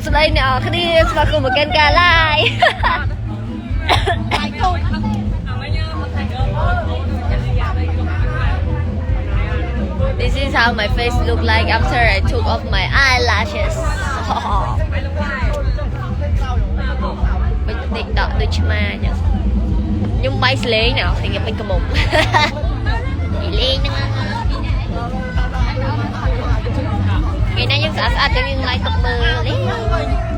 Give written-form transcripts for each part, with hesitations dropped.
ស្ដីអ្នកគ្នាស្វាគមន៍មកកាន់ការ live This is how my face look like after I took off my eyelashes មិនតិចដកដូចឆ្មាអញ្ចឹងខ្ញុំបាយស្លេងណ៎ខ្ញុំពេញកំមុំលេងហ្នឹងថ្ងៃនេះយើងស្អាតៗចឹងយើងឡាយទឹកមើលនេះ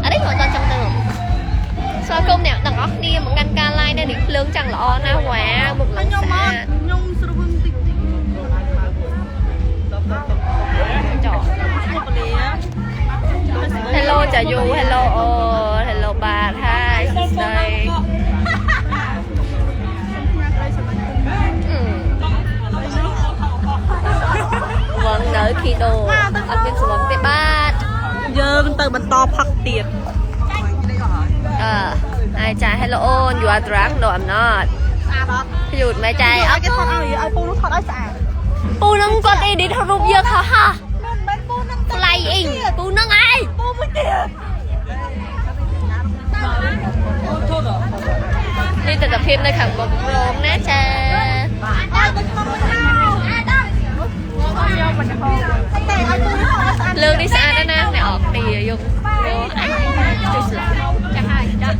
អត់ទេមកដល់ចឹងទៅស្វាគមន៍អ្នកទាំងអស់គ្នាមកកាន់ការ live នេះភ្លើងចាំងល្អណាស់វ៉ាមុខឡើងស្អាតខ្ញុំស្រវឹងតិចចោ Hello ចាយូ Hello អូ Hello បាទ Hi ស្ដីវងនៅគីដូអត់មានស្វងទេបាទយើងទៅបន្តផឹកទៀតហើយចា Hello អូន you are drunk no I'm not ស្អាតអត់យូតមែនចាអត់គេថតឲ្យពូនោះថតឲ្យស្អាតពូនឹងគាត់ edit រូបយើងហោះហោះមិនពូនឹងថ្លៃអីពូនឹងឯងពូមួយទៀតនេះទស្សនភាពនៅខាងមុខរោងណាចាលើកនេះស្អាតណាស់អ្នកអរគ្នាយកជួយស្លាប់ចាស់ហើយចាស់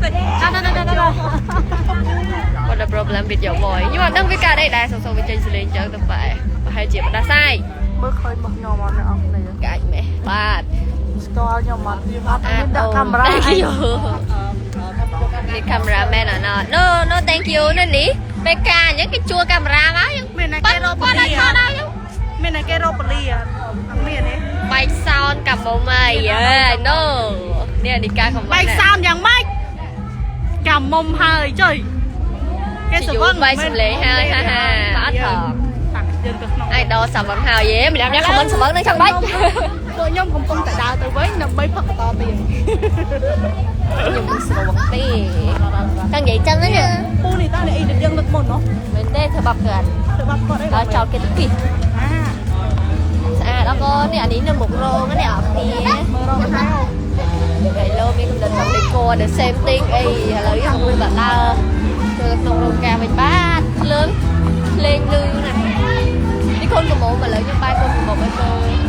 What the problem with your voice ខ្ញុំអត់ដឹងវាកើតអីដែរសូវវាចេញសលេងចឹងទៅបែរប្រហែលជាផ្ដាសាយមើលឃើញមកខ្ញុំអត់អ្នកអរគ្នាកាច់មេះបាទស្គាល់ខ្ញុំអត់មានដាក់កាមេរ៉ានេះកាមេរ៉ាមែនអត់ No thank you នេះពេលការអញ្ចឹងគេជួលកាមេរ៉ាមកយើងមានតែគេរកពលីមានតែគេរកពលីអត់មានទេបែកសោនកាមុំអី No នេះនេះការខំបែកសោនយ៉ាងម៉េចកាមុំហើយចុយគេសវឹងបែកសម្លេងហើយហាអត់ផងយើងទៅក្នុង idol សវឹងហើយយេម្នាក់ខមមិនសវឹងនឹងចាំបាច់ពួកខ្ញុំកំពុងតែដើរទៅវិញដើម្បីផឹកបន្តទៀតខ្ញុំមិនស្រួលទេតាំងនិយាយចឹងណាពូនេះតានេះអីទៅយើងលើកមុនហ៎មែនទេធ្វើបាប់គាត់អីដល់ចោលគេទៅគិះស្អាតអរគុណនេះអានេះនៅមុខរោងនេះអត់គ្នាមើលរោងហៅគេលោមានកំណត់សម្លេងគួរ the same thing អីឥឡូវយើងមួយបាត់ដើរចូលក្នុងរោងការវិញបាទភ្លើងលេងលឺណានេះកូនកំមុំឥឡូវខ្ញុំបាយកូនកំមុំឲ្យមើល